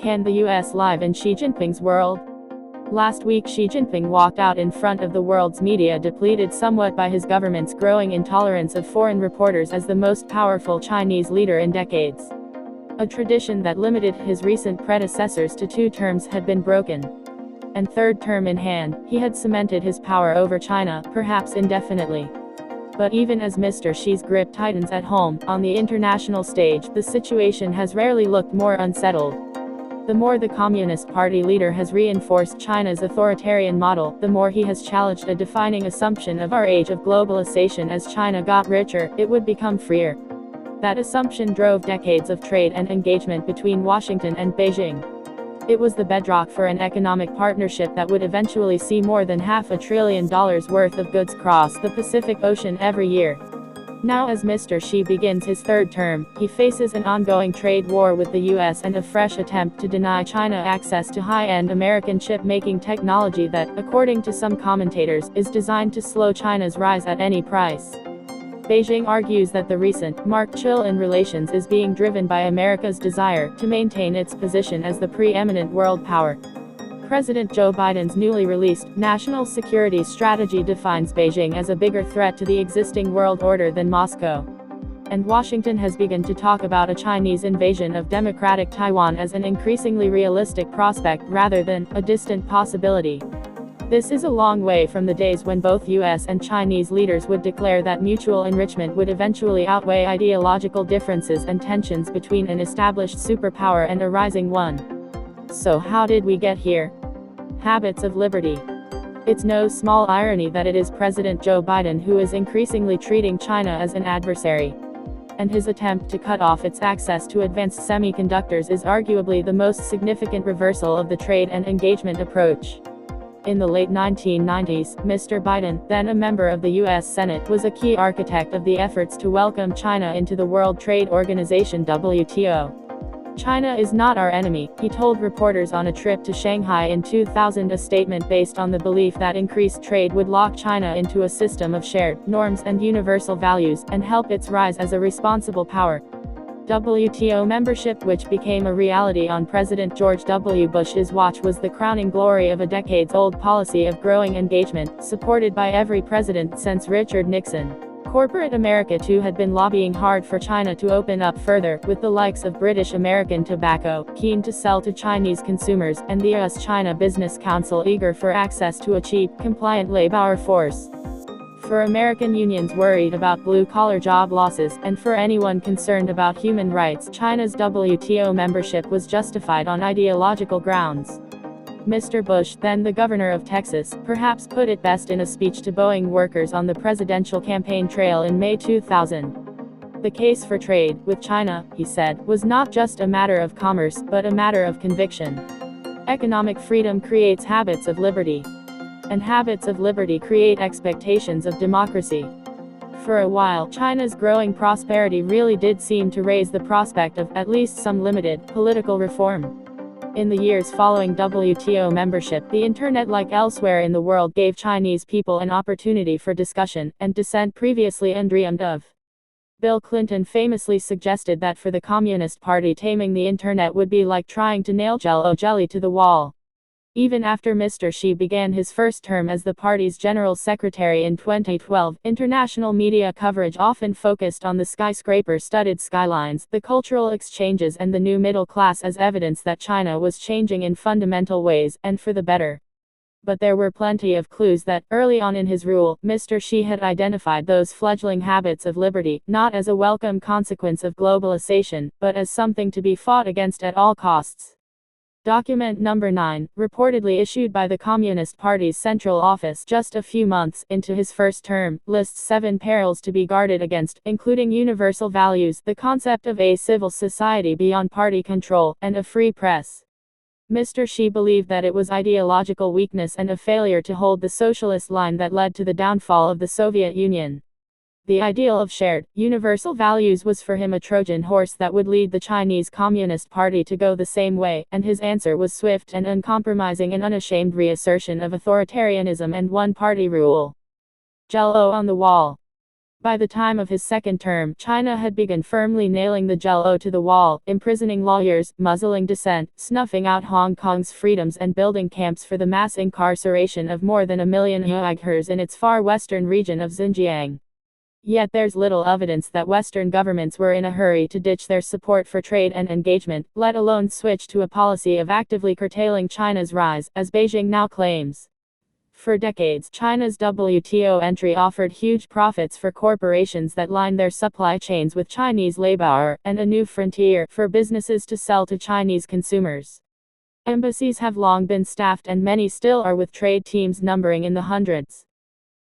Can the US live in Xi Jinping's world? Last week Xi Jinping walked out in front of the world's media, depleted somewhat by his government's growing intolerance of foreign reporters as the most powerful Chinese leader in decades. A tradition that limited his recent predecessors to 2 terms had been broken. And third term in hand, he had cemented his power over China, perhaps indefinitely. But even as Mr. Xi's grip tightens at home, on the international stage, the situation has rarely looked more unsettled. The more the Communist Party leader has reinforced China's authoritarian model, the more he has challenged a defining assumption of our age of globalization: as China got richer, it would become freer. That assumption drove decades of trade and engagement between Washington and Beijing. It was the bedrock for an economic partnership that would eventually see more than $500 billion worth of goods cross the Pacific Ocean every year. Now, as Mr. Xi begins his third term, he faces an ongoing trade war with the US and a fresh attempt to deny China access to high-end American chip-making technology that, according to some commentators, is designed to slow China's rise at any price. Beijing argues that the recent, marked chill in relations is being driven by America's desire to maintain its position as the preeminent world power. President Joe Biden's newly released national security strategy defines Beijing as a bigger threat to the existing world order than Moscow. And Washington has begun to talk about a Chinese invasion of democratic Taiwan as an increasingly realistic prospect rather than a distant possibility. This is a long way from the days when both US and Chinese leaders would declare that mutual enrichment would eventually outweigh ideological differences and tensions between an established superpower and a rising one. So how did we get here? Habits of liberty. It's no small irony that it is President Joe Biden who is increasingly treating China as an adversary. And his attempt to cut off its access to advanced semiconductors is arguably the most significant reversal of the trade and engagement approach. In the late 1990s, Mr. Biden, then a member of the US Senate, was a key architect of the efforts to welcome China into the World Trade Organization (WTO). China is not our enemy, he told reporters on a trip to Shanghai in 2000, a statement based on the belief that increased trade would lock China into a system of shared norms and universal values, and help its rise as a responsible power. WTO membership, which became a reality on President George W. Bush's watch, was the crowning glory of a decades-old policy of growing engagement, supported by every president since Richard Nixon. Corporate America too had been lobbying hard for China to open up further, with the likes of British American Tobacco, keen to sell to Chinese consumers, and the US-China Business Council eager for access to a cheap, compliant labor force. For American unions worried about blue-collar job losses, and for anyone concerned about human rights, China's WTO membership was justified on ideological grounds. Mr. Bush, then the governor of Texas, perhaps put it best in a speech to Boeing workers on the presidential campaign trail in May 2000. The case for trade with China, he said, was not just a matter of commerce, but a matter of conviction. Economic freedom creates habits of liberty. And habits of liberty create expectations of democracy. For a while, China's growing prosperity really did seem to raise the prospect of, at least some limited, political reform. In the years following WTO membership, the internet, like elsewhere in the world, gave Chinese people an opportunity for discussion and dissent previously undreamed of. Bill Clinton famously suggested that for the Communist Party, taming the internet would be like trying to nail Jell-O jelly to the wall. Even after Mr. Xi began his first term as the party's general secretary in 2012, international media coverage often focused on the skyscraper-studded skylines, the cultural exchanges, and the new middle class as evidence that China was changing in fundamental ways, and for the better. But there were plenty of clues that, early on in his rule, Mr. Xi had identified those fledgling habits of liberty, not as a welcome consequence of globalization, but as something to be fought against at all costs. Document number 9, reportedly issued by the Communist Party's Central Office just a few months into his first term, lists 7 perils to be guarded against, including universal values, the concept of a civil society beyond party control, and a free press. Mr. Xi believed that it was ideological weakness and a failure to hold the socialist line that led to the downfall of the Soviet Union. The ideal of shared, universal values was for him a Trojan horse that would lead the Chinese Communist Party to go the same way, and his answer was swift and uncompromising and unashamed reassertion of authoritarianism and one-party rule. Jell-O on the wall. By the time of his second term, China had begun firmly nailing the Jello to the wall, imprisoning lawyers, muzzling dissent, snuffing out Hong Kong's freedoms, and building camps for the mass incarceration of more than 1 million Uyghurs in its far western region of Xinjiang. Yet there's little evidence that Western governments were in a hurry to ditch their support for trade and engagement, let alone switch to a policy of actively curtailing China's rise, as Beijing now claims. For decades, China's WTO entry offered huge profits for corporations that lined their supply chains with Chinese labor, and a new frontier for businesses to sell to Chinese consumers. Embassies have long been staffed, and many still are, with trade teams numbering in the hundreds.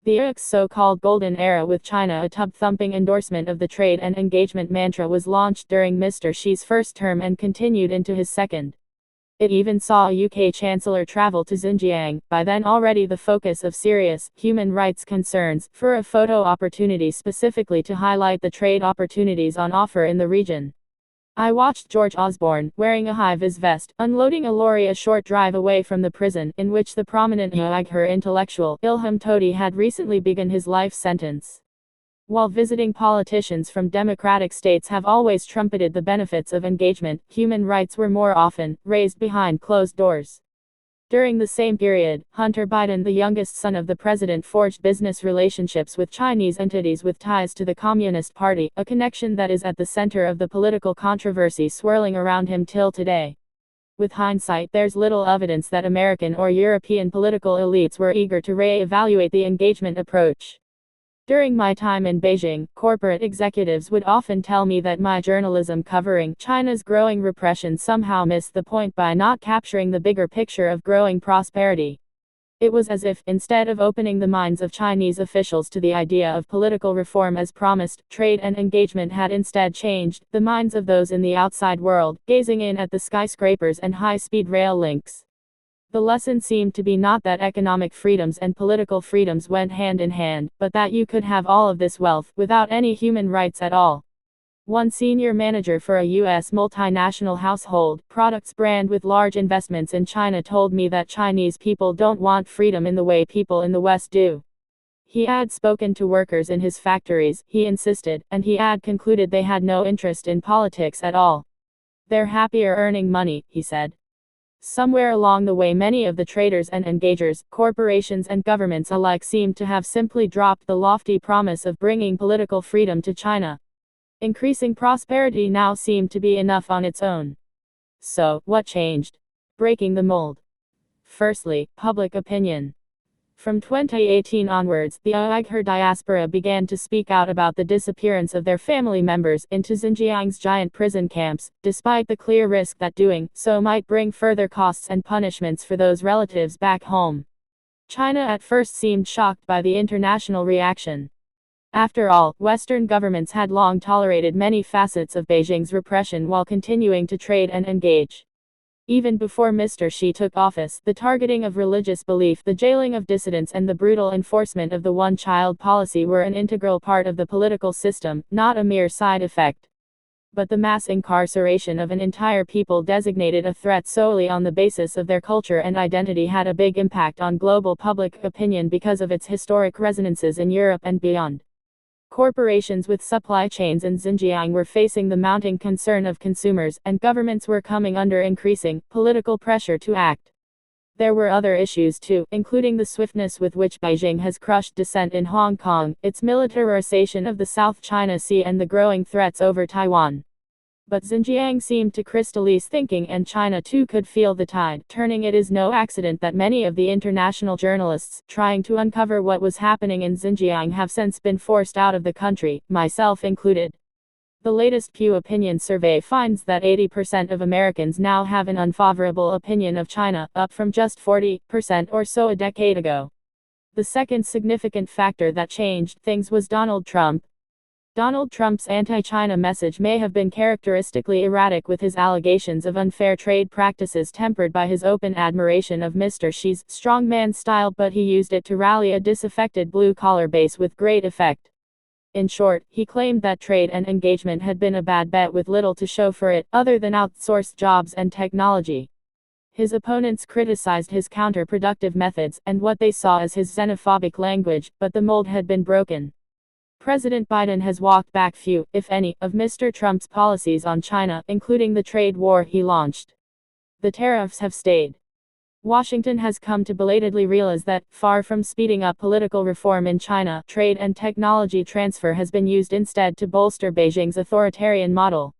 The UX's so-called golden era with China, a tub-thumping endorsement of the trade and engagement mantra, was launched during Mr. Xi's first term and continued into his second. It even saw a UK Chancellor travel to Xinjiang, by then already the focus of serious human rights concerns, for a photo opportunity specifically to highlight the trade opportunities on offer in the region. I watched George Osborne, wearing a high-vis vest, unloading a lorry a short drive away from the prison in which the prominent Uyghur intellectual Ilham Tohti had recently begun his life sentence. While visiting politicians from democratic states have always trumpeted the benefits of engagement, human rights were more often raised behind closed doors. During the same period, Hunter Biden, the youngest son of the president, forged business relationships with Chinese entities with ties to the Communist Party, a connection that is at the center of the political controversy swirling around him till today. With hindsight, there's little evidence that American or European political elites were eager to re-evaluate the engagement approach. During my time in Beijing, corporate executives would often tell me that my journalism covering China's growing repression somehow missed the point by not capturing the bigger picture of growing prosperity. It was as if, instead of opening the minds of Chinese officials to the idea of political reform as promised, trade and engagement had instead changed the minds of those in the outside world, gazing in at the skyscrapers and high-speed rail links. The lesson seemed to be not that economic freedoms and political freedoms went hand in hand, but that you could have all of this wealth without any human rights at all. One senior manager for a U.S. multinational household products brand with large investments in China told me that Chinese people don't want freedom in the way people in the West do. He had spoken to workers in his factories, he insisted, and he had concluded they had no interest in politics at all. They're happier earning money, he said. Somewhere along the way, many of the traders and engagers, corporations and governments alike, seemed to have simply dropped the lofty promise of bringing political freedom to China. Increasing prosperity now seemed to be enough on its own. So, what changed? Breaking the mold. Firstly, public opinion. From 2018 onwards, the Uyghur diaspora began to speak out about the disappearance of their family members into Xinjiang's giant prison camps, despite the clear risk that doing so might bring further costs and punishments for those relatives back home. China at first seemed shocked by the international reaction. After all, Western governments had long tolerated many facets of Beijing's repression while continuing to trade and engage. Even before Mr. Xi took office, the targeting of religious belief, the jailing of dissidents, and the brutal enforcement of the one-child policy were an integral part of the political system, not a mere side effect. But the mass incarceration of an entire people designated a threat solely on the basis of their culture and identity had a big impact on global public opinion because of its historic resonances in Europe and beyond. Corporations with supply chains in Xinjiang were facing the mounting concern of consumers, and governments were coming under increasing political pressure to act. There were other issues too, including the swiftness with which Beijing has crushed dissent in Hong Kong, its militarization of the South China Sea, and the growing threats over Taiwan. But Xinjiang seemed to crystallize thinking, and China too could feel the tide turning. It is no accident that many of the international journalists trying to uncover what was happening in Xinjiang have since been forced out of the country, myself included. The latest Pew Opinion survey finds that 80% of Americans now have an unfavorable opinion of China, up from just 40% or so a decade ago. The second significant factor that changed things was Donald Trump. Donald Trump's anti-China message may have been characteristically erratic, with his allegations of unfair trade practices tempered by his open admiration of Mr. Xi's strongman style, but he used it to rally a disaffected blue-collar base with great effect. In short, he claimed that trade and engagement had been a bad bet with little to show for it, other than outsourced jobs and technology. His opponents criticized his counterproductive methods, and what they saw as his xenophobic language, but the mold had been broken. President Biden has walked back few, if any, of Mr. Trump's policies on China, including the trade war he launched. The tariffs have stayed. Washington has come to belatedly realize that, far from speeding up political reform in China, trade and technology transfer has been used instead to bolster Beijing's authoritarian model.